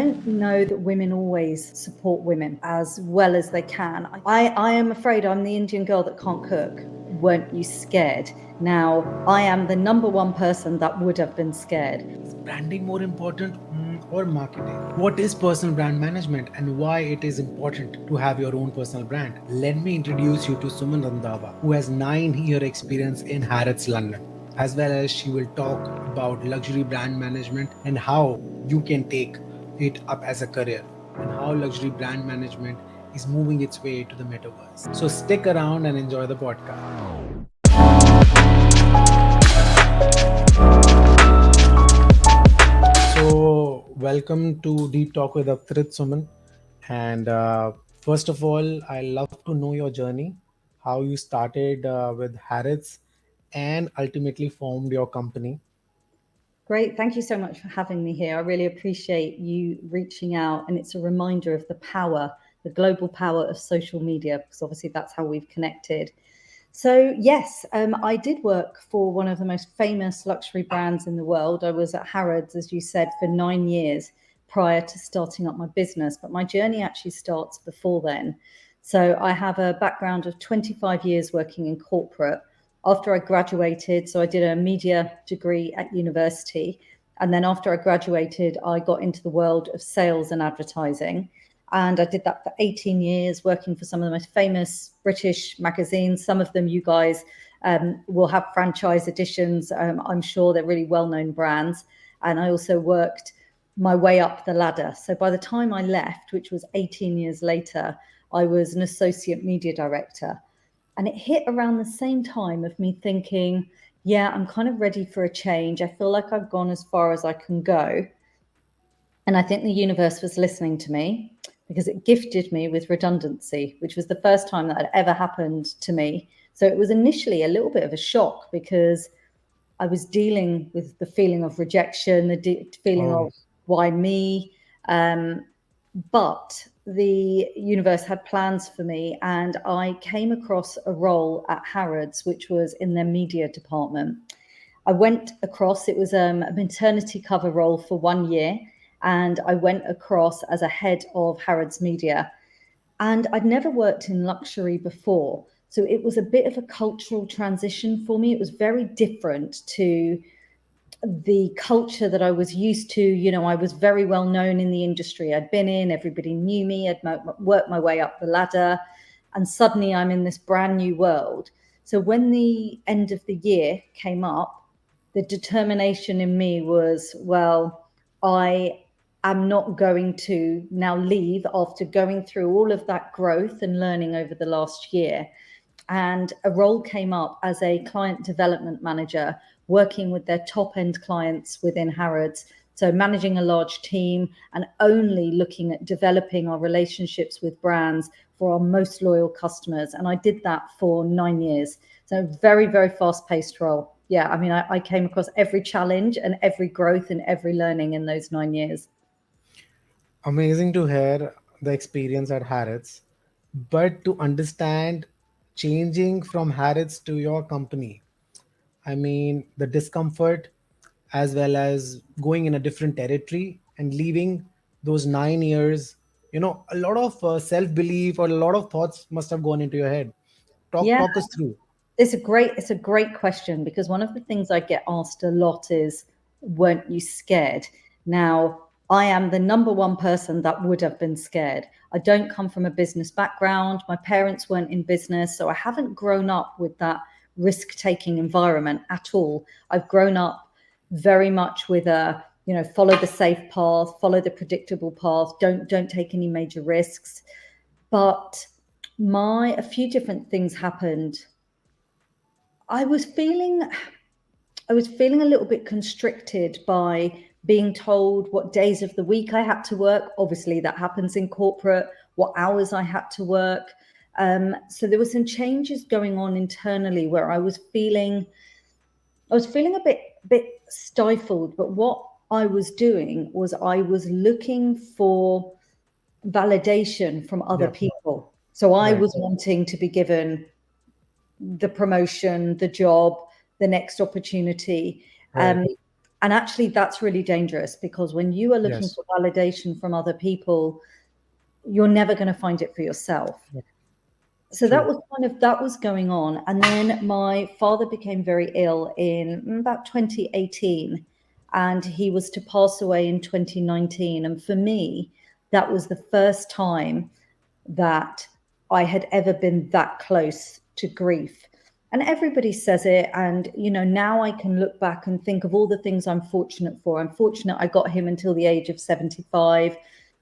don't know that women always support women as well as they can. I am afraid I'm the Indian girl that can't cook. Weren't you scared? Now, I am the number one person that would have been scared. Is branding more important or marketing? What is personal brand management and why it is important to have your own personal brand? Let me introduce you to Suman Randhawa, who has 9-year experience in Harrods, London. As well as she will talk about luxury brand management and how you can take it up as a career and how luxury brand management is moving its way to the metaverse. So stick around and enjoy the podcast. So, welcome to Deep Talk with Avtarit, Suman. And first of all, I love to know your journey, how you started with Harrods and ultimately formed your company. Great. Thank you so much for having me here. I really appreciate you reaching out. And it's a reminder of the power, the global power of social media, because obviously that's how we've connected. So, yes, I did work for one of the most famous luxury brands in the world. I was at Harrods, as you said, for 9 years prior to starting up my business. But my journey actually starts before then. So, I have a background of 25 years working in corporate. After I graduated, so I did a media degree at university. And then after I graduated, I got into the world of sales and advertising. And I did that for 18 years, working for some of the most famous British magazines. Some of them you guys will have franchise editions. I'm sure they're really well-known brands. And I also worked my way up the ladder. So by the time I left, which was 18 years later, I was an associate media director. And it hit around the same time of me thinking, yeah, I'm kind of ready for a change. I feel like I've gone as far as I can go. And I think the universe was listening to me because it gifted me with redundancy, which was the first time that had ever happened to me. So it was initially a little bit of a shock because I was dealing with the feeling of rejection, the feeling Oh, of why me. But the universe had plans for me, and I came across a role at Harrods, which was in their media department. I went across, it was a maternity cover role for 1 year, and I went across as a head of Harrods Media. And I'd never worked in luxury before. So it was a bit of a cultural transition for me. It was very different to the culture that I was used to. You know, I was very well known in the industry I'd been in, everybody knew me, I'd worked my way up the ladder, and suddenly I'm in this brand new world. So when the end of the year came up, the determination in me was, well, I am not going to now leave after going through all of that growth and learning over the last year. And a role came up as a client development manager, working with their top end clients within Harrods. So managing a large team and only looking at developing our relationships with brands for our most loyal customers. And I did that for 9 years. So very, very fast paced role. Yeah, I mean, I came across every challenge and every growth and every learning in those 9 years. amazing to hear the experience at Harrods, but to understand changing from Harrods to your company, I mean, the discomfort as well as going in a different territory and leaving those 9 years, a lot of self belief or a lot of thoughts must have gone into your head. Talk, Yeah, talk us through. it's a great question because one of the things I get asked a lot is, weren't you scared? Now, I am the number one person that would have been scared. I don't come from a business background. My parents weren't in business, so I haven't grown up with that risk-taking environment at all. I've grown up very much with a, follow the safe path, follow the predictable path, don't take any major risks. But my a few different things happened. I was feeling I was feeling a little bit constricted by being told what days of the week I had to work. Obviously, that happens in corporate, what hours I had to work. So there were some changes going on internally where I was feeling a bit stifled. But what I was doing was I was looking for validation from other Yeah, people. So I right. was wanting to be given the promotion, the job, the next opportunity. Right. And actually, that's really dangerous, because when you are looking Yes. for validation from other people, you're never going to find it for yourself. So True. that was going on. And then my father became very ill in about 2018, and he was to pass away in 2019. And for me, that was the first time that I had ever been that close to grief. And everybody says it. And, now I can look back and think of all the things I'm fortunate for. I'm fortunate I got him until the age of 75.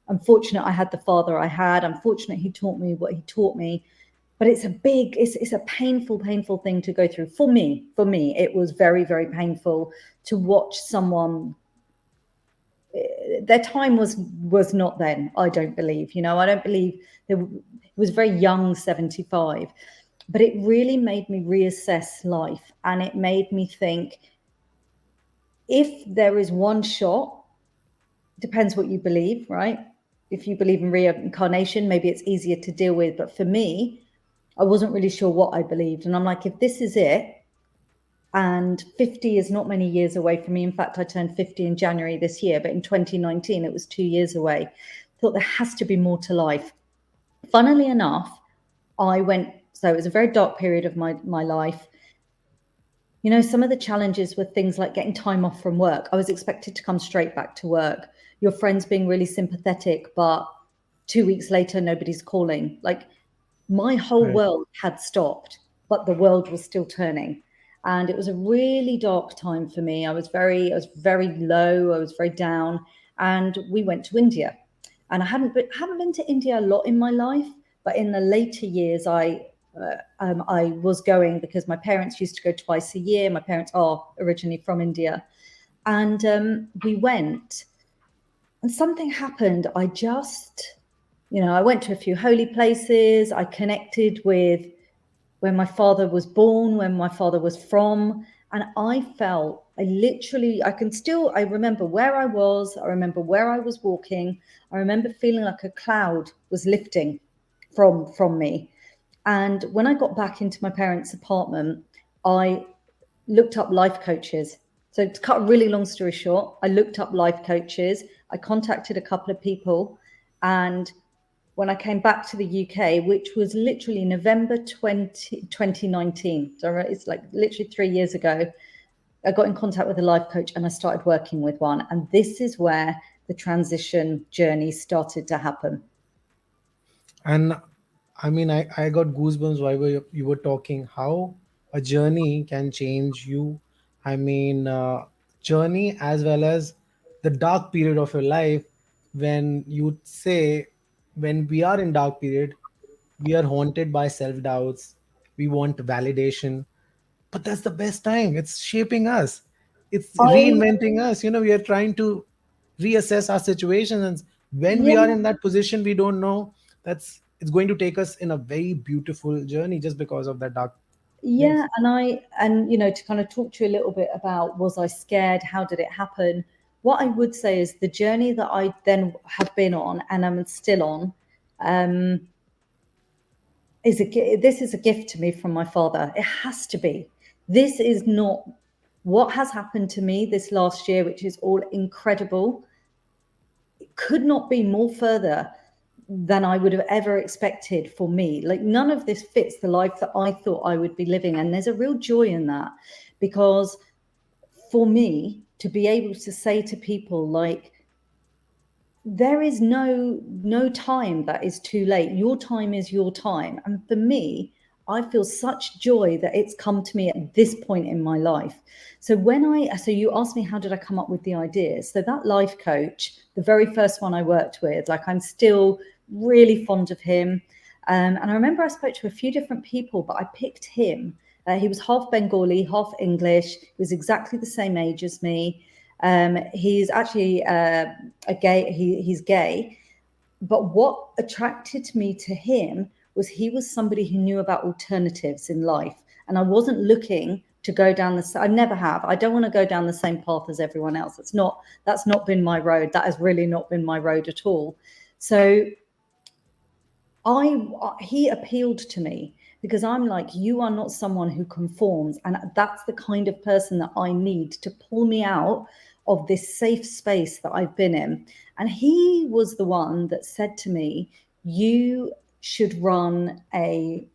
I'm fortunate I had the father I had. I'm fortunate he taught me what he taught me. But it's a painful thing to go through. For me, it was very, very painful to watch someone. Their time was not then. I don't believe. I don't believe it was very young, 75. But it really made me reassess life, and it made me think, if there is one shot, depends what you believe, right? If you believe in reincarnation, maybe it's easier to deal with. But for me, I wasn't really sure what I believed. And I'm like, if this is it, and 50 is not many years away from me. In fact, I turned 50 in January this year, but in 2019, it was 2 years away. I thought there has to be more to life. Funnily enough, so it was a very dark period of my life. Some of the challenges were things like getting time off from work. I was expected to come straight back to work. Your friends being really sympathetic, but 2 weeks later, nobody's calling. Like, my whole Right. world had stopped, but the world was still turning. And it was a really dark time for me. I was very low. I was very down. And we went to India. And I haven't been to India a lot in my life, but in the later years, I was going because my parents used to go twice a year. My parents are originally from India. And we went, and something happened. I went to a few holy places. I connected with where my father was born, where my father was from. And I remember where I was. I remember where I was walking. I remember feeling like a cloud was lifting from me. And when I got back into my parents' apartment, I looked up life coaches. So, to cut a really long story short, I looked up life coaches. I contacted a couple of people. And when I came back to the UK, which was literally November 2019, so it's like literally 3 years ago, I got in contact with a life coach and I started working with one. And this is where the transition journey started to happen. And I mean, I got goosebumps while you were talking how a journey can change you. I mean, journey as well as the dark period of your life. When you say, when we are in dark period, we are haunted by self doubts. We want validation, but that's the best time. It's shaping us. It's I reinventing us. We are trying to reassess our situation, and when we Yeah, are in that position, we don't know it's going to take us in a very beautiful journey just because of that dark yeah, place. and to kind of talk to you a little bit about, was I scared? How did it happen? What I would say is the journey that I then have been on and I'm still on, um, this is a gift to me from my father. It has to be. This is not what has happened to me this last year, which is all incredible. It could not be more further than I would have ever expected for me. Like, none of this fits the life that I thought I would be living. And there's a real joy in that, because for me to be able to say to people, like, there is no time that is too late. Your time is your time. And for me, I feel such joy that it's come to me at this point in my life. So you asked me, how did I come up with the ideas? So that life coach, the very first one I worked with, like, I'm still really fond of him. And I remember I spoke to a few different people, but I picked him. He was half Bengali, half English. He was exactly the same age as me. He's actually a gay. He's gay, but what attracted me to him was he was somebody who knew about alternatives in life, and I wasn't looking to go down I never have. I don't want to go down the same path as everyone else. That's not been my road. That has really not been my road at all. So he appealed to me because I'm like, you are not someone who conforms. And that's the kind of person that I need to pull me out of this safe space that I've been in. And he was the one that said to me, you should run a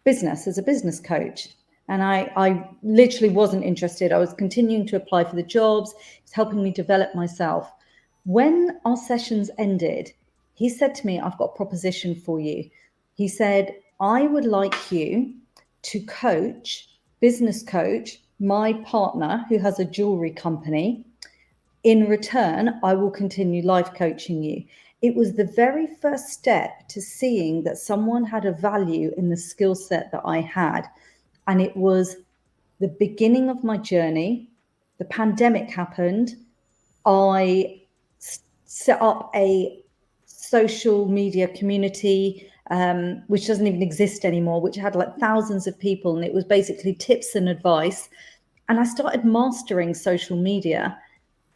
business as a business coach. And I literally wasn't interested. I was continuing to apply for the jobs. It's helping me develop myself. When our sessions ended, he said to me, I've got a proposition for you. He said, I would like you to business coach my partner who has a jewelry company. In return, I will continue life coaching you. It was the very first step to seeing that someone had a value in the skill set that I had. And it was the beginning of my journey. The pandemic happened. I set up a social media community, which doesn't even exist anymore, which had like thousands of people. And it was basically tips and advice. And I started mastering social media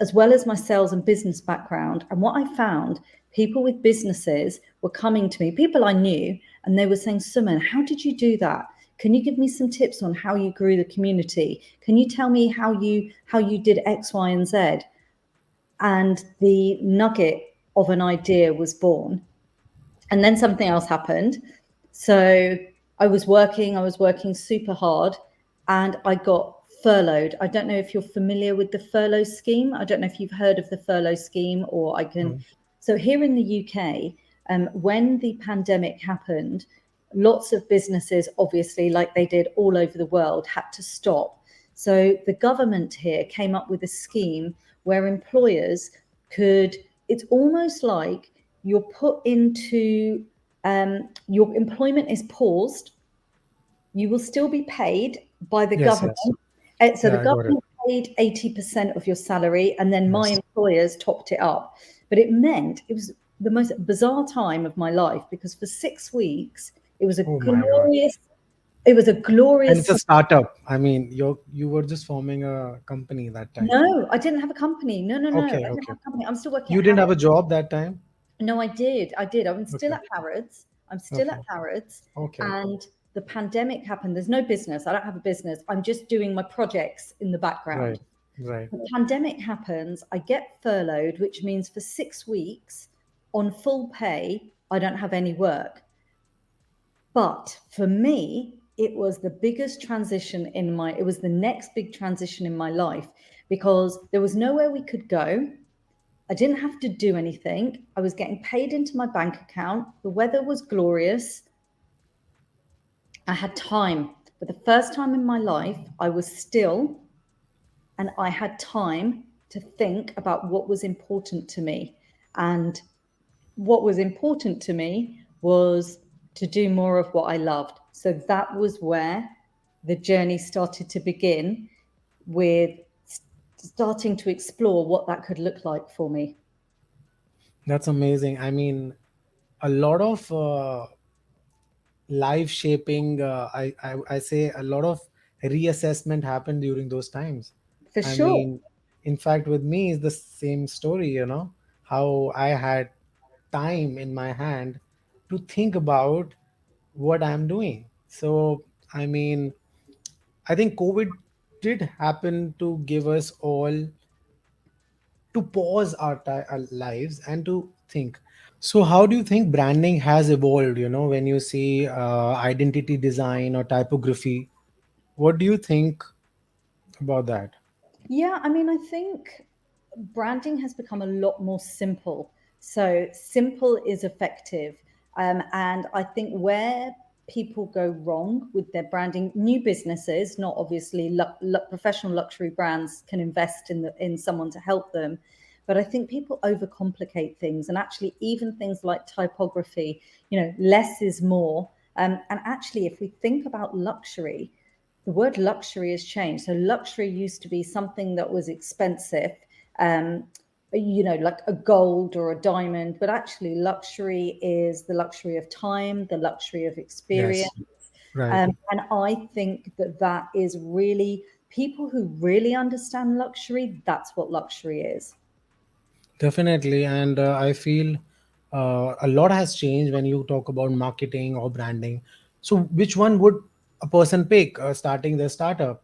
as well as my sales and business background. And what I found, people with businesses were coming to me, people I knew, and they were saying, Suman, how did you do that? Can you give me some tips on how you grew the community? Can you tell me how you did X, Y, and Z? And the nugget of an idea was born. And then something else happened. So I was working super hard, and I got furloughed. I don't know if you're familiar with the furlough scheme. I don't know if you've heard of the furlough scheme, or I can. Mm. So here in the UK, when the pandemic happened, lots of businesses, obviously, like they did all over the world, had to stop. So the government here came up with a scheme where employers could, it's almost like you're put into, your employment is paused. You will still be paid by the Yes, government. yes. So the Yeah, I got it. government paid 80% of your salary, and then my Yes. employers topped it up. But it meant it was the most bizarre time of my life, because for 6 weeks Oh my God. it was a And it's glorious. a startup. I mean, you were just forming a company that time. No, I didn't have a company. No, no, no. Okay, I didn't okay. have a company. I'm still working You at didn't Harrods. have a job that time? No, I did. I did. I'm still Okay, at Harrods. I'm still at okay, Harrods. okay. And the pandemic happened. There's no business. I don't have a business. I'm just doing my projects in the background. Right, right. The pandemic happens. I get furloughed, which means for 6 weeks on full pay, I don't have any work. But for me, it was the biggest transition it was the next big transition in my life, because there was nowhere we could go. I didn't have to do anything. I was getting paid into my bank account. The weather was glorious. I had time. For the first time in my life, I was still, and I had time to think about what was important to me. And what was important to me was to do more of what I loved. So that was where the journey started to begin, with starting to explore what that could look like for me. That's amazing. I mean, a lot of life shaping, I say a lot of reassessment happened during those times. For I sure. mean, in fact, with me is the same story, how I had time in my hand to think about what I'm doing. So, I mean, I think COVID did happen to give us all to pause our lives and to think. So, how do you think branding has evolved? When you see identity design or typography, what do you think about that? Yeah, I mean, I think branding has become a lot more simple. So simple is effective. And I think where people go wrong with their branding, new businesses, not obviously professional luxury brands, can invest in someone to help them. But I think people overcomplicate things, and actually even things like typography, less is more. And actually, if we think about luxury, the word luxury has changed. So luxury used to be something that was expensive, um, like a gold or a diamond, but actually luxury is the luxury of time, the luxury of experience. Yes, right. And I think that that is really, people who really understand luxury, that's what luxury is. Definitely. And I feel a lot has changed when you talk about marketing or branding. So, which one would a person pick starting their startup?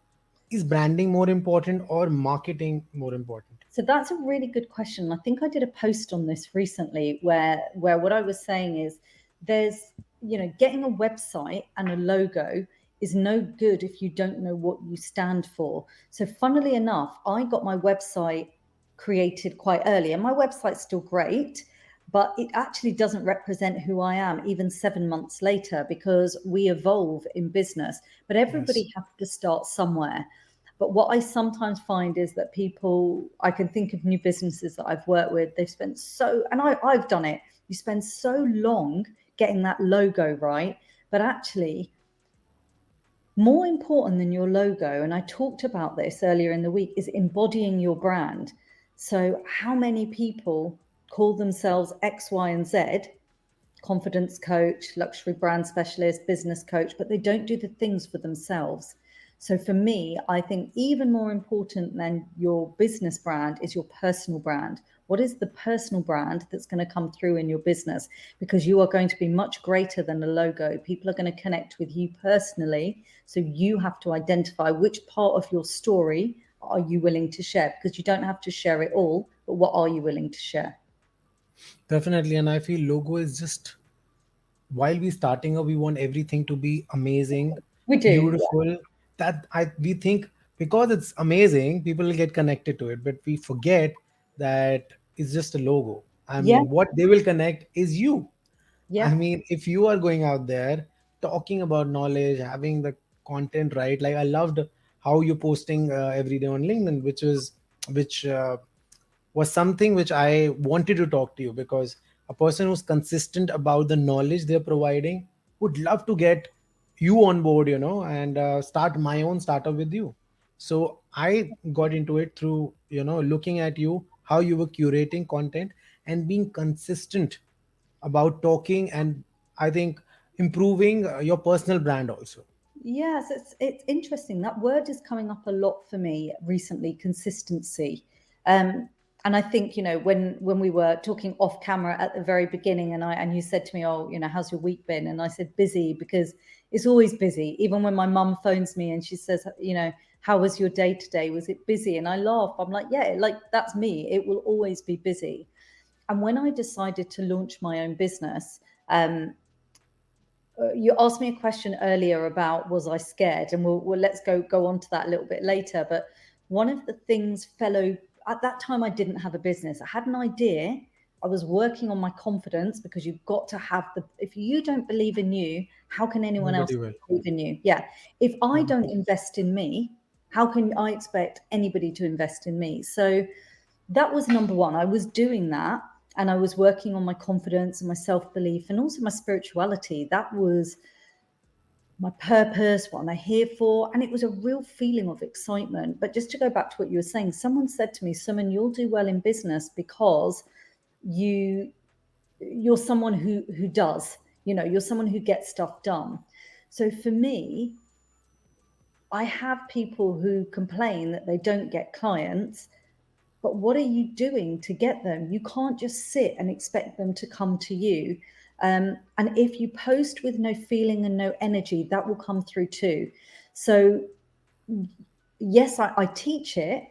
Is branding more important or marketing more important? So that's a really good question. I think I did a post on this recently where what I was saying is there's, getting a website and a logo is no good if you don't know what you stand for. So funnily enough, I got my website created quite early and my website's still great, but it actually doesn't represent who I am even 7 months later because we evolve in business, but Yes. everybody has to start somewhere. But what I sometimes find is that people, I can think of new businesses that I've worked with, they've spent and I've done it, you spend so long getting that logo right. But actually, more important than your logo, and I talked about this earlier in the week, is embodying your brand. So, how many people call themselves X, Y, and Z, confidence coach, luxury brand specialist, business coach, but they don't do the things for themselves. So for me, I think even more important than your business brand is your personal brand. What is the personal brand that's going to come through in your business? Because you are going to be much greater than a logo. People are going to connect with you personally. So you have to identify which part of your story are you willing to share, because you don't have to share it all, but what are you willing to share? Definitely. And I feel logo is just, while we starting up, we want everything to be amazing, We do. beautiful. That we think because it's amazing, people will get connected to it. But we forget that it's just a logo. I Yeah. mean, what they will connect is you. I Yeah. mean, if you are going out there talking about knowledge, having the content right, like I loved how you're posting every day on LinkedIn, which was something which I wanted to talk to you, because a person who's consistent about the knowledge they're providing would love to get you on board, and start my own startup with you. So I got into it through, looking at you, how you were curating content and being consistent about talking, and I think improving your personal brand also. Yes, it's interesting. That word is coming up a lot for me recently, consistency. Um, and I think, when we were talking off camera at the very beginning, and you said to me, "Oh, how's your week been?" And I said, "Busy," because it's always busy. Even when my mum phones me and she says, "How was your day today? Was it busy?" And I laugh. I'm like, "Yeah, like that's me. It will always be busy." And when I decided to launch my own business, you asked me a question earlier about was I scared, and we'll let's go on to that a little bit later. But one of the things, fellow, at that time I didn't have a business. I had an idea. I was working on my confidence, because you've got to have if you don't believe in you, how can anyone else Nobody will. believe in you? Yeah. If I Mhm. don't invest in me, how can I expect anybody to invest in me? So that was number one. I was doing that, and I was working on my confidence and my self belief and also my spirituality. That was my purpose, what am I here for? And it was a real feeling of excitement. But just to go back to what you were saying, someone said to me, Suman, you'll do well in business because you you're someone who does, you're someone who gets stuff done. So for me, I have people who complain that they don't get clients, but what are you doing to get them? You can't just sit and expect them to come to you. And if you post with no feeling and no energy, that will come through too. So yes, I teach it,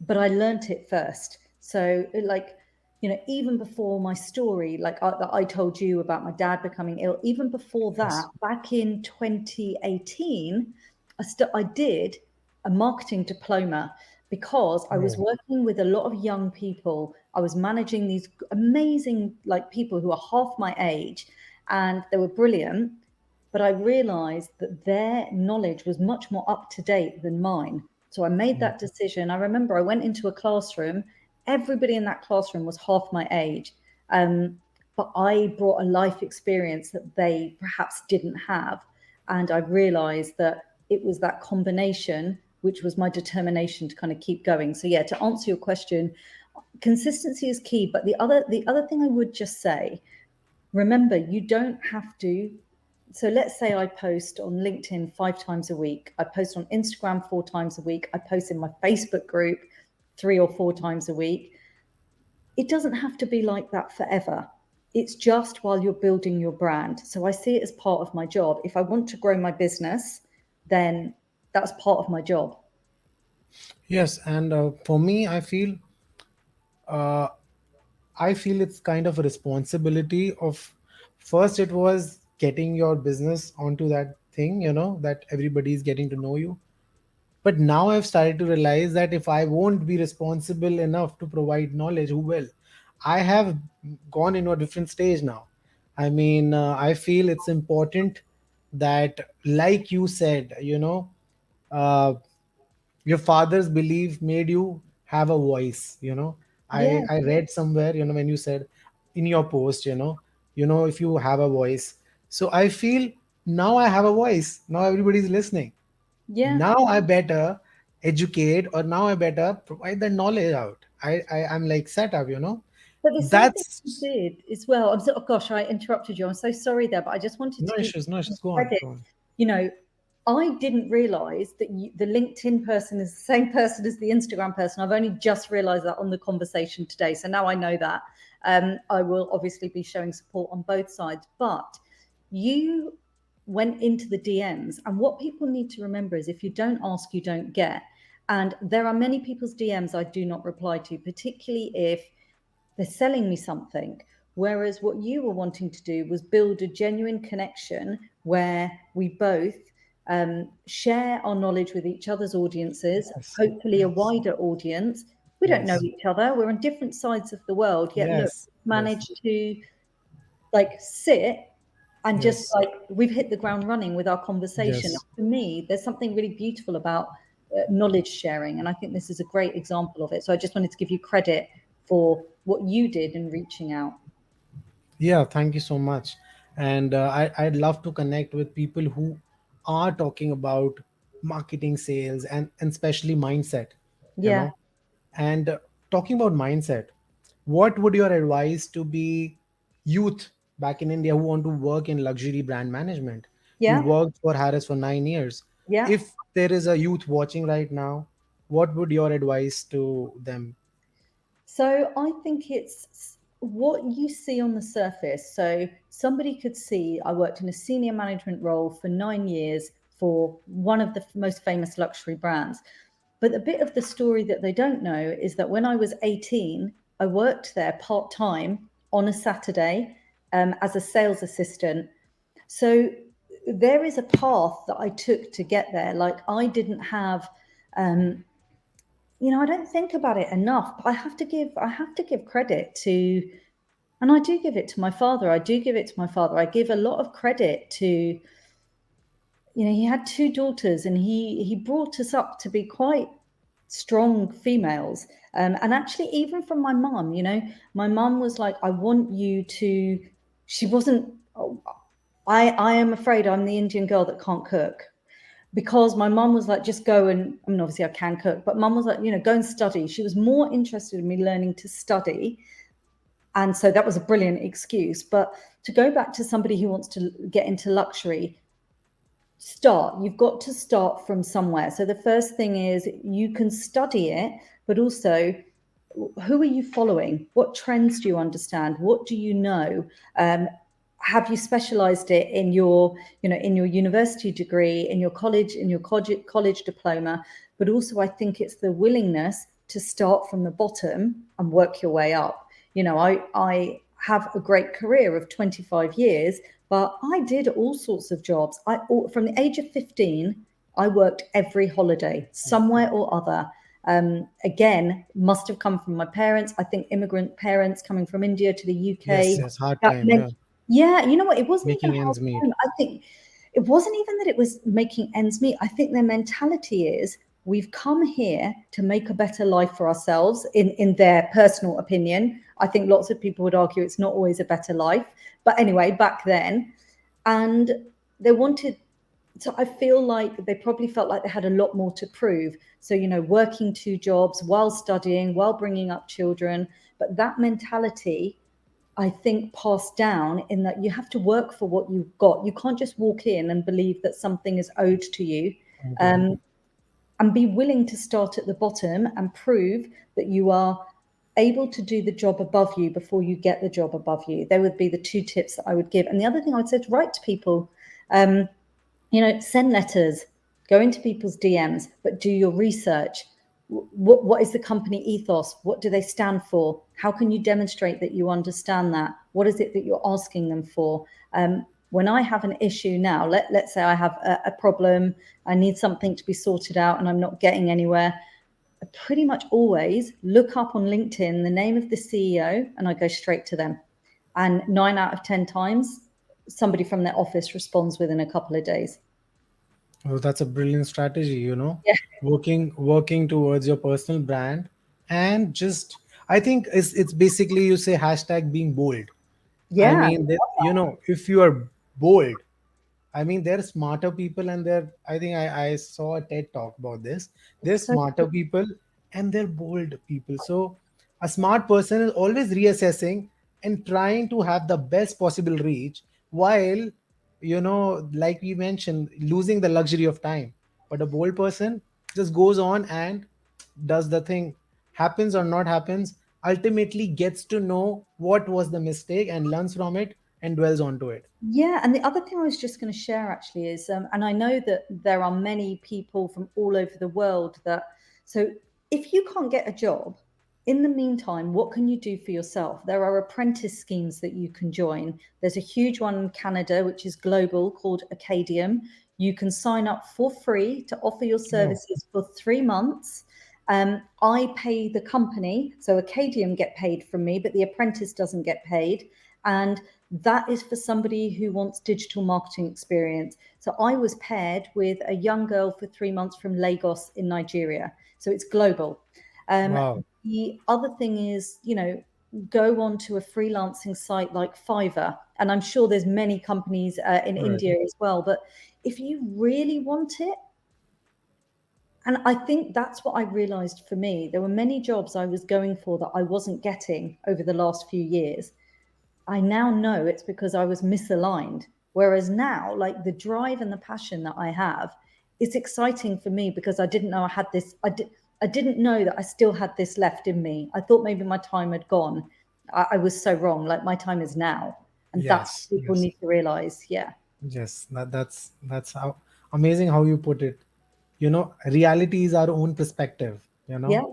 but I learnt it first. So like, even before my story, like that I told you about my dad becoming ill, even before that, Yes. back in 2018, I did a marketing diploma because I was Oh, working with a lot of young people. I was managing these amazing like people who are half my age, and they were brilliant, but I realized that their knowledge was much more up to date than mine. So I made mm, that decision. I remember I went into a classroom, everybody in that classroom was half my age. But I brought a life experience that they perhaps didn't have. And I realized that it was that combination, which was my determination to kind of keep going. So yeah, to answer your question, consistency is key. But the other thing I would just say, remember, you don't have to. So let's say I post on LinkedIn 5 times a week. I post on Instagram 4 times a week. I post in my Facebook group 3 or 4 times a week. It doesn't have to be like that forever. it's just while you're building your brand. So I see it as part of my job. If I want to grow my business, then that's part of my job. Yes, and for me, uh, I feel it's kind of a responsibility of, first it was getting your business onto that thing, that everybody is getting to know you. But now I've started to realize that if I won't be responsible enough to provide knowledge, who will? I have gone into a different stage now. I mean, I feel it's important that, like you said, uh, your father's belief made you have a voice. Yeah, I read somewhere, when you said in your post, if you have a voice. So I feel now I have a voice. Now everybody's listening. yeah. Now I better educate, or now I better provide the knowledge out. I'm like set up, But there's something you that's did as well. I'm so, oh gosh, I interrupted you. I'm so sorry there, but I just wanted no to give issues, no you some issues. Go on, credit. go on. You know, I didn't realize that the LinkedIn person is the same person as the Instagram person. I've only just realized that on the conversation today. So now I know that. I will obviously be showing support on both sides. But you went into the DMs, and what people need to remember is if you don't ask, you don't get. And there are many people's DMs I do not reply to, particularly if they're selling me something. Whereas what you were wanting to do was build a genuine connection where we both share our knowledge with each other's audiences, Yes, hopefully a yes, wider audience. We don't know yes, each other. We're on different sides of the world. Yet look, yes, yes, managed to like sit and just yes, like we've hit the ground running with our conversation. yes. For me, there's something really beautiful about knowledge sharing, and I think this is a great example of it. So I just wanted to give you credit for what you did in reaching out. Yeah, thank you so much. And I'd love to connect with people who are talking about marketing, sales, and especially mindset, you Yeah, know. And talking about mindset, what would your advice to be youth back in India who want to work in luxury brand management? You yeah, worked for Harris for 9 years. yeah. If there is a youth watching right now, what would your advice to them? So I think it's what you see on the surface. So somebody could see I worked in a senior management role for 9 years for one of the most famous luxury brands. But the bit of the story that they don't know is that when I was 18, I worked there part time on a Saturday as a sales assistant. So there is a path that I took to get there. Like I didn't have I don't think about it enough, but I have to give credit to, and I do give it to my father. I do give it to my father. I give a lot of credit to, he had two daughters, and he brought us up to be quite strong females. And actually, even from my mum, my mum was like, I want you to. She wasn't. Oh, I am afraid I'm the Indian girl that can't cook, because my mum was like, just go and, I mean, obviously I can cook, but mum was like, go and study. She was more interested in me learning to study. And so that was a brilliant excuse. But to go back to somebody who wants to get into luxury, you've got to start from somewhere. So the first thing is you can study it, but also who are you following? What trends do you understand? What do you know? Have you specialized it in your university degree, in your college diploma? But also, I think it's the willingness to start from the bottom and work your way up. I have a great career of 25 years, but I did all sorts of jobs. From the age of 15, I worked every holiday somewhere or other. Again, must have come from my parents. I think immigrant parents coming from India to the Yes, UK. yes, hard That time. meant, Yeah, yeah, you know what? It wasn't even making a hard ends meet. time. I think it wasn't even that it was making ends meet. I think their mentality is we've come here to make a better life for ourselves, in their personal opinion. I think lots of people would argue it's not always a better life. But anyway, back then, and they wanted, so I feel like they probably felt like they had a lot more to prove. So, working two jobs while studying, while bringing up children. But that mentality, I think, passed down in that you have to work for what you've got. You can't just walk in and believe that something is owed to you. Mhm. And be willing to start at the bottom and prove that you are able to do the job above you before you get the job above you. There would be the two tips that I would give. And the other thing I would say is write to people. Send letters, go into people's DMs, but do your research. What is the company ethos? What do they stand for? How can you demonstrate that you understand that? What is it that you're asking them for? When I have an issue now, let's say I have a problem, I need something to be sorted out and I'm not getting anywhere, I pretty much always look up on LinkedIn the name of the CEO and I go straight to them. And 9 out of 10 times, somebody from their office responds within a couple of days. Oh, that's a brilliant strategy, Yeah. working towards your personal brand. And just, I think it's basically, you say hashtag being bold. I Yeah. mean that, if you are bold, I mean, they're smarter people, and I think I saw a TED talk about this. They're So smarter people and they're bold people. So a smart person is always reassessing and trying to have the best possible reach, while, like we mentioned, losing the luxury of time. But a bold person just goes on and does the thing, happens or not happens, ultimately gets to know what was the mistake and learns from it and dwells onto it. yeah, and the other thing I was just going to share actually is, and I know that there are many people from all over the world that, so if you can't get a job, in the meantime, what can you do for yourself? There are apprentice schemes that you can join. There's a huge one in Canada, which is global, called Acadium. You can sign up for free to offer your Oh, services for 3 months. I pay the company, so Acadium get paid from me, but the apprentice doesn't get paid. And that is for somebody who wants digital marketing experience. So I was paired with a young girl for 3 months from Lagos in Nigeria. So it's global. Um, wow. the other thing is, go on to a freelancing site like Fiverr, and I'm sure there's many companies in Right. India as well. But if you really want it, and I think that's what I realized for me, there were many jobs I was going for that I wasn't getting over the last few years. I now know it's because I was misaligned. Whereas now, like the drive and the passion that I have, it's exciting for me because I didn't know I had this. I didn't know that I still had this left in me. I thought maybe my time had gone. I was so wrong. Like my time is now, and that's Yes, what people yes, need to realize. Yeah, yes. That's how amazing how you put it. Reality is our own perspective. yeah,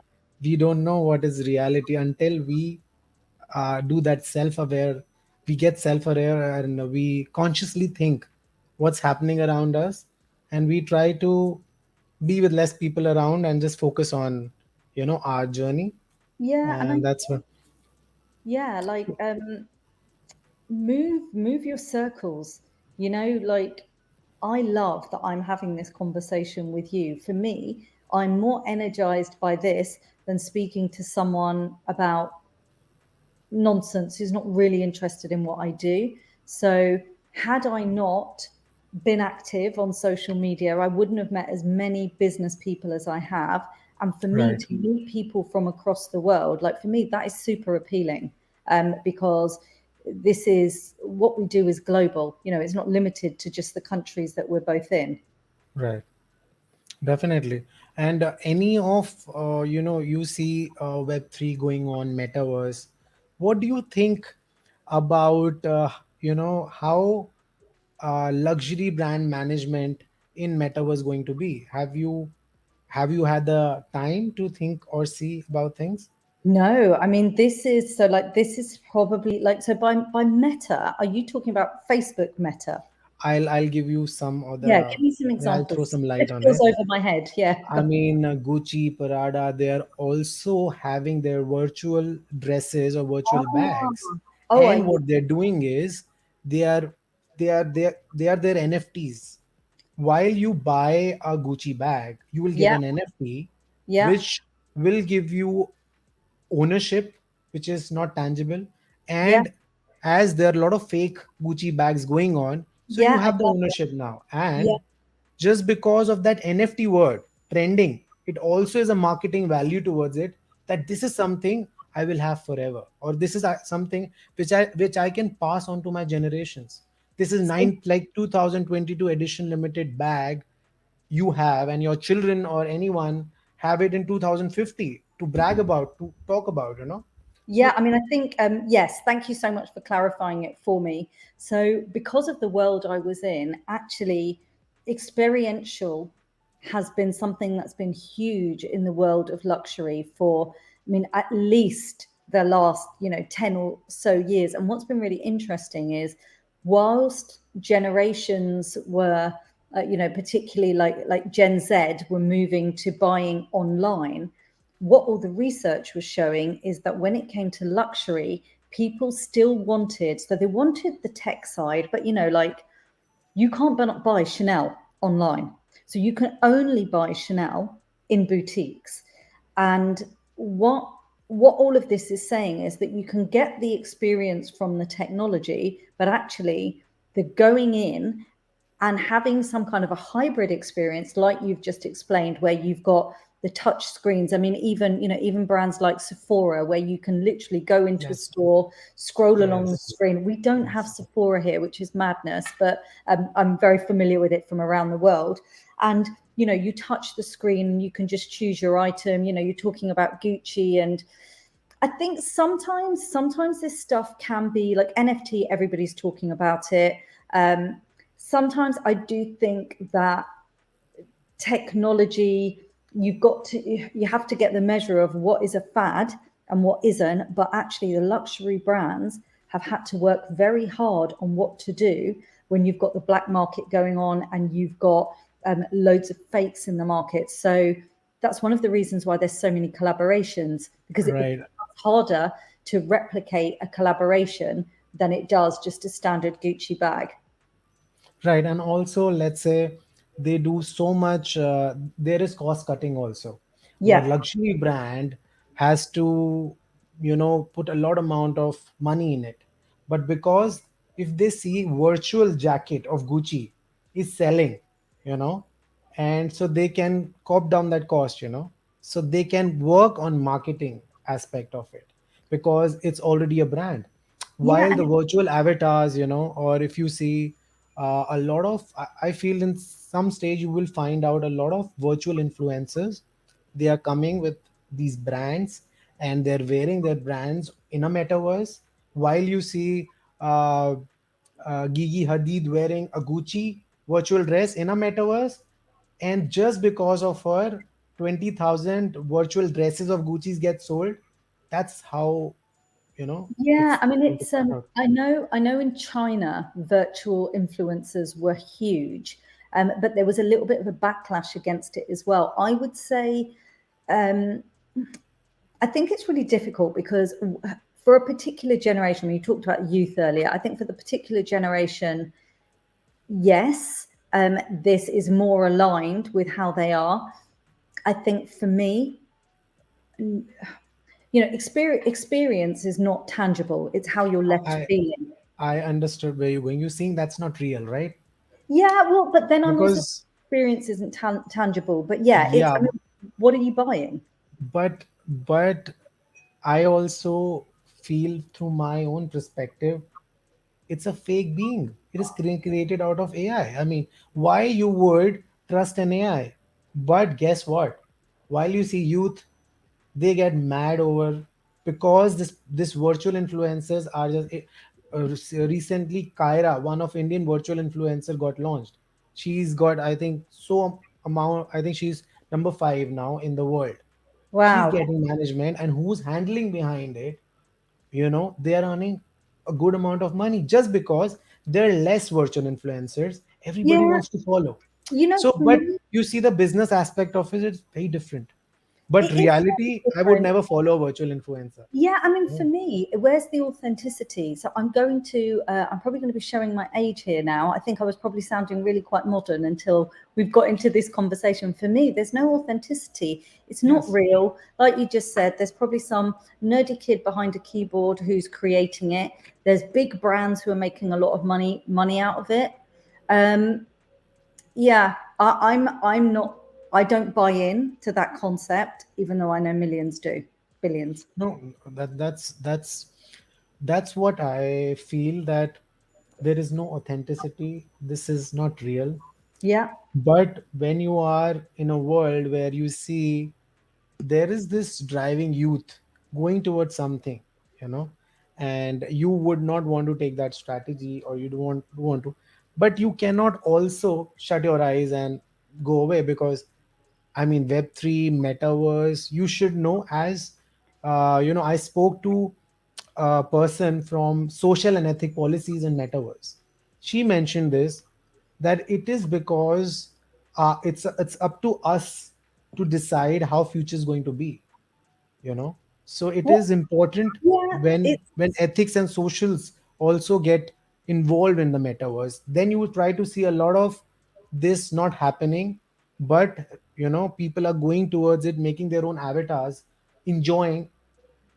We don't know what is reality until we do that self-aware. We get self-aware and we consciously think what's happening around us, and we try to be with less people around and just focus on, our journey. yeah. And I And that's what. yeah, like move your circles. Like I love that I'm having this conversation with you. For me, I'm more energized by this than speaking to someone about nonsense who's not really interested in what I do. So, had I not been active on social media, I wouldn't have met as many business people as I have. And for me Right, to meet people from across the world, like for me, that is super appealing, because this is what we do is global. It's not limited to just the countries that we're both in. right. Definitely. And any of, you see Web3 going on, Metaverse. What do you think about, how luxury brand management in Metaverse going to be? Have you had the time to think or see about things? No, I mean this is probably like, so by Meta, are you talking about Facebook Meta? I'll give you some of Yeah, give the, me some yeah, I'll throw examples. some light It on feels it. over my head. Yeah. I mean, Gucci, Prada, they are also having their virtual dresses or virtual Oh, bags. oh, And what they're doing is they are they are their NFTs. While you buy a Gucci bag, you will get yeah, an NFT, yeah, which will give you ownership, which is not tangible. yeah, And as there are a lot of fake Gucci bags going on, so you yeah. I have the love it. ownership now. Yeah, And just because of that NFT word trending, it also is a marketing value towards it, that this is something I will have forever, or this is something which I can pass on to my generations. This is so, nine, like 2022 edition limited bag you have, and your children or anyone have it in 2050 to brag about, to talk about. Yeah, I mean, I think, yes, thank you so much for clarifying it for me. So, because of the world I was in, actually, experiential has been something that's been huge in the world of luxury for, I mean, at least the last, 10 or so years. And what's been really interesting is whilst generations were, particularly like Gen Z were moving to buying online, what all the research was showing is that when it came to luxury, people still wanted, so they wanted the tech side, but like you can't buy Chanel online. So you can only buy Chanel in boutiques. And what all of this is saying is that you can get the experience from the technology, but actually the going in and having some kind of a hybrid experience like you've just explained, where you've got the touch screens. I mean, even brands like Sephora, where you can literally go into a Yes, store, scroll along the yes, screen. We don't have yes. Sephora here, which is madness, but I'm very familiar with it from around the world. And you touch the screen and you can just choose your item. You're talking about Gucci. And I think sometimes this stuff can be like NFT. Everybody's talking about it. Sometimes I do think that technology, you have to get the measure of what is a fad and what isn't. But actually, the luxury brands have had to work very hard on what to do when you've got the black market going on and you've got loads of fakes in the market. So that's one of the reasons why there's so many collaborations, because it Right. becomes harder to replicate a collaboration than it does just a standard Gucci bag. Right, and also let's say they do so much. There is cost cutting also, where Yeah. luxury brand has to, put a lot amount of money in it. But because if they see virtual jacket of Gucci is selling, you know, and so they can cop down that cost, so they can work on marketing aspect of it because it's already a brand, Yeah. while the And virtual avatars, or if you see a lot of I feel in some stage you will find out a lot of virtual influencers, they are coming with these brands and they're wearing their brands in a metaverse, while you see Gigi Hadid wearing a Gucci virtual dress in a metaverse, and just because of her 20,000 virtual dresses of Gucci's get sold. That's how, yeah, it's I mean, going to it's pan out. I know in China virtual influencers were huge, but there was a little bit of a backlash against it as well. I would say, um, I think it's really difficult because for a particular generation, when you talked about youth earlier, I think for the particular generation, yes, this is more aligned with how they are. I think for me, experience is not tangible. It's how you're left I feeling. I understood where you're going. You're saying that's not real, right? Yeah, well, but then I'm also Because experience isn't tangible. But yeah, it's. yeah, I mean, what are you buying? but I also feel through my own perspective, it's a fake being. It is created out of AI. I mean, why you would trust an AI? But guess what? While you see youth, they get mad over because this virtual influencers are just recently Kyra, one of Indian virtual influencer, got launched. She's got, I think, so amount. I think she's number 5 now in the world. She's Wow. getting management, and who's handling behind it, they are earning a good amount of money just because there are less virtual influencers everybody Yeah, wants to follow. So for but me, you see the business aspect of it, it's very different. But it is reality, very I would different. never follow a virtual influencer. Yeah, I mean, for Oh, me, where's the authenticity? So I'm probably going to be showing my age here now. I think I was probably sounding really quite modern until we've got into this conversation. For me, there's no authenticity. It's not yes. real. Like you just said, there's probably some nerdy kid behind a keyboard who's creating it. There's big brands who are making a lot of money out of it. Um, yeah, I'm not. I don't buy in to that concept, even though I know millions do, billions. No, that's what I feel, that there is no authenticity, this is not real. Yeah. But when you are in a world where you see there is this driving youth going towards something, you know, and you would not want to take that strategy, or you don't want to, but you cannot also shut your eyes and go away. Because I mean, Web3, Metaverse, you should know. As I spoke to a person from social and ethic policies in Metaverse. She mentioned this, that it is because it's up to us to decide how future is going to be. You know, so it What? is important Yeah, when it's ethics and socials also get involved in the metaverse. Then you will try to see a lot of this not happening, but people are going towards it, making their own avatars, enjoying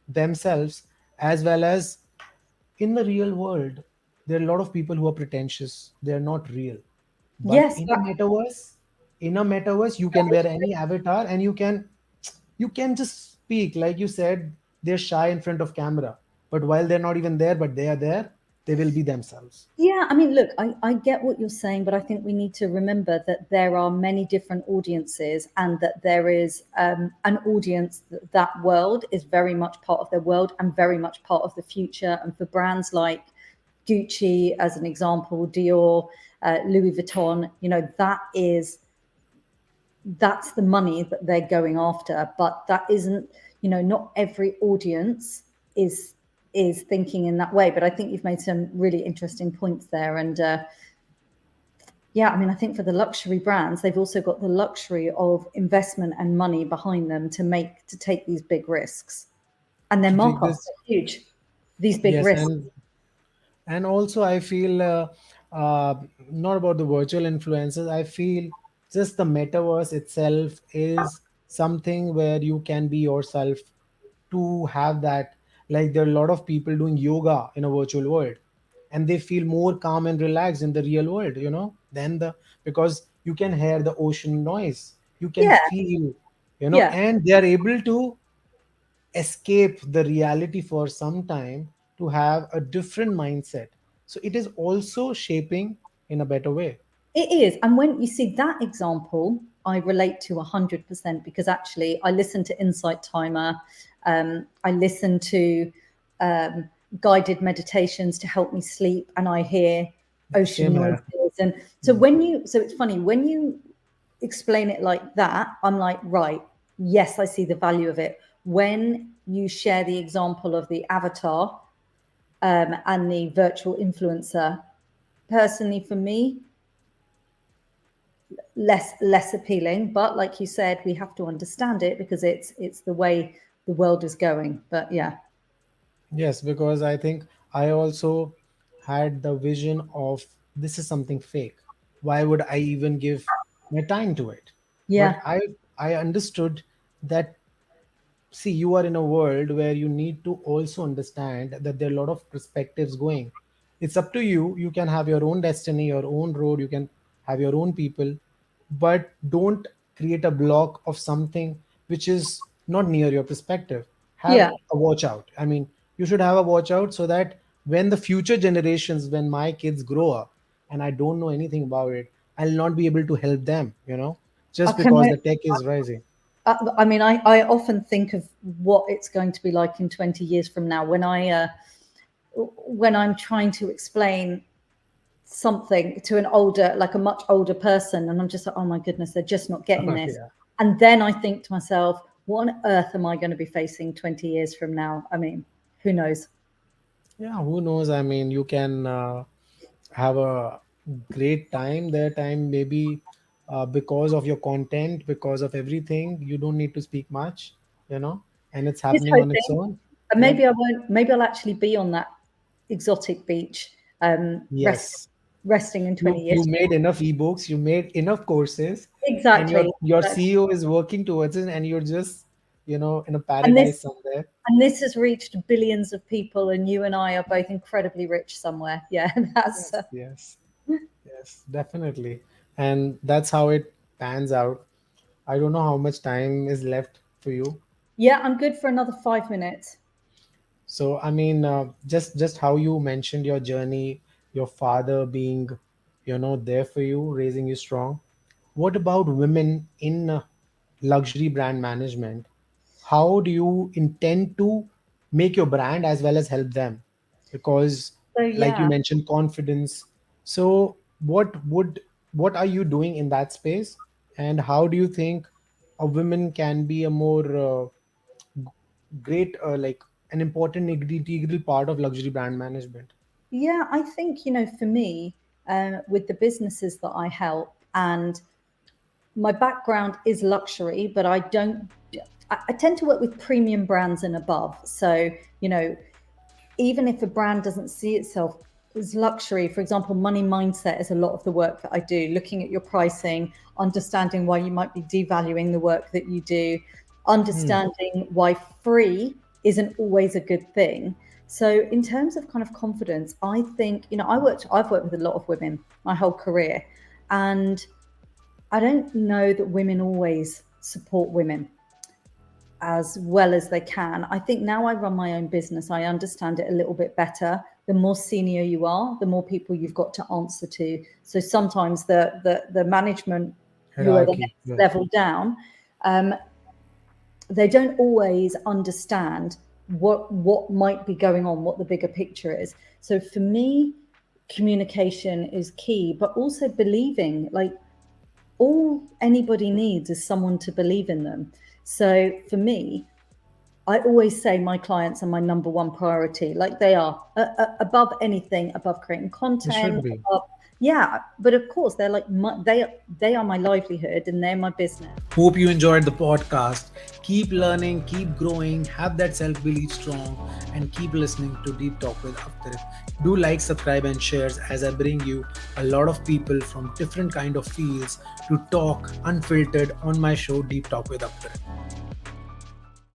themselves, as well as in the real world there are a lot of people who are pretentious, they are not real. But yes, in a metaverse you can wear any avatar, and you can just speak like you said. They're shy in front of camera, but while they're not even there, but they are there, they will be themselves. yeah, I mean, look, I get what you're saying, but I think we need to remember that there are many different audiences, and that there is an audience that world is very much part of their world and very much part of the future. And for brands like Gucci, as an example, Dior, Louis Vuitton, that's the money that they're going after. But that isn't, not every audience is is thinking in that way. But I think you've made some really interesting points there. And yeah, I mean, I think for the luxury brands, they've also got the luxury of investment and money behind them to take these big risks, and their To take markups this. are huge. These big Yes, risks. and also I feel uh, not about the virtual influencers. I feel just the metaverse itself is something where you can be yourself, to have that. Like, there are a lot of people doing yoga in a virtual world, and they feel more calm and relaxed in the real world, than the because you can hear the ocean noise, you can Yeah, feel, yeah. and they are able to escape the reality for some time, to have a different mindset. So it is also shaping in a better way. It is. And when you see that example, I relate to 100%, because actually I listen to Insight Timer. I listen to um, guided meditations to help me sleep, and I hear ocean Same here. noises. And so it's funny when you explain it like that, I'm like, right, yes, I see the value of it. When you share the example of the avatar and the virtual influencer, personally for me, less appealing. But like you said, we have to understand it because it's the way the world is going. But yeah, Yes, because I think I also had the vision of, this is something fake. Why would I even give my time to it? But yeah, I understood that, see, you are in a world where you need to also understand that there are a lot of perspectives going. It's up to you. You can have your own destiny, your own road, you can have your own people, but don't create a block of something which is not near your perspective. Have yeah. a watch out. I mean, you should have a watch out, so that when the future generations, when my kids grow up and I don't know anything about it, I'll not be able to help them, just Can because the tech is rising. I mean, I often think of what it's going to be like in 20 years from now when I'm trying to explain something to an older, like a much older person, and I'm just like, oh my goodness, they're just not getting this. Yeah. And then I think to myself, what on earth am I going to be facing 20 years from now? I mean, who knows? Yeah, who knows? I mean, you can have a great time. Their time maybe because of your content, because of everything. You don't need to speak much, and it's Here's happening on its hoping. own. And Yeah. maybe I won't. Maybe I'll actually be on that exotic beach, Yes. resting in 20 You years. made enough ebooks. You made enough courses, and your Exactly. your Exactly. CEO is working towards it, and you're just in a And paradise somewhere. this has reached billions of people, and you and I are both incredibly rich somewhere. Yeah, that's Yes. Yes. Yes. Definitely. And that's how it pans out. I don't know how much time is left for you. yeah. I'm good for another 5 minutes. So I mean, just how you mentioned your journey, your father being, there for you, raising you strong. What about women in luxury brand management? How do you intend to make your brand as well as help them, because So like you yeah, mentioned, confidence. So what are you doing in that space, and how do you think a woman can be a more great like an important integral part of luxury brand management? yeah, I think, for me, with the businesses that I help, and my background is luxury, but I don't. I tend to work with premium brands and above. So, even if a brand doesn't see itself as luxury, for example, money mindset is a lot of the work that I do, looking at your pricing, understanding why you might be devaluing the work that you do, Hmm. understanding why free isn't always a good thing. So in terms of kind of confidence, I think, I've worked with a lot of women my whole career, and I don't know that women always support women as well as they can. I think now I run my own business, I understand it a little bit better. The more senior you are, the more people you've got to answer to. So sometimes the management who are the Hierarchy, next yeah. level down, um, they don't always understand what might be going on, what the bigger picture is. So for me, communication is key, but also believing. Like, all anybody needs is someone to believe in them. So for me, I always say my clients are my number one priority. Like, they are above anything, above creating It should content. be. Above, yeah, but of course they're like they are my livelihood and they're my business. Hope you enjoyed the podcast. Keep learning, keep growing, have that self belief strong, and keep listening to Deep Talk with Avtarit. Do like, subscribe, and shares as I bring you a lot of people from different kind of fields to talk unfiltered on my show Deep Talk with Avtarit.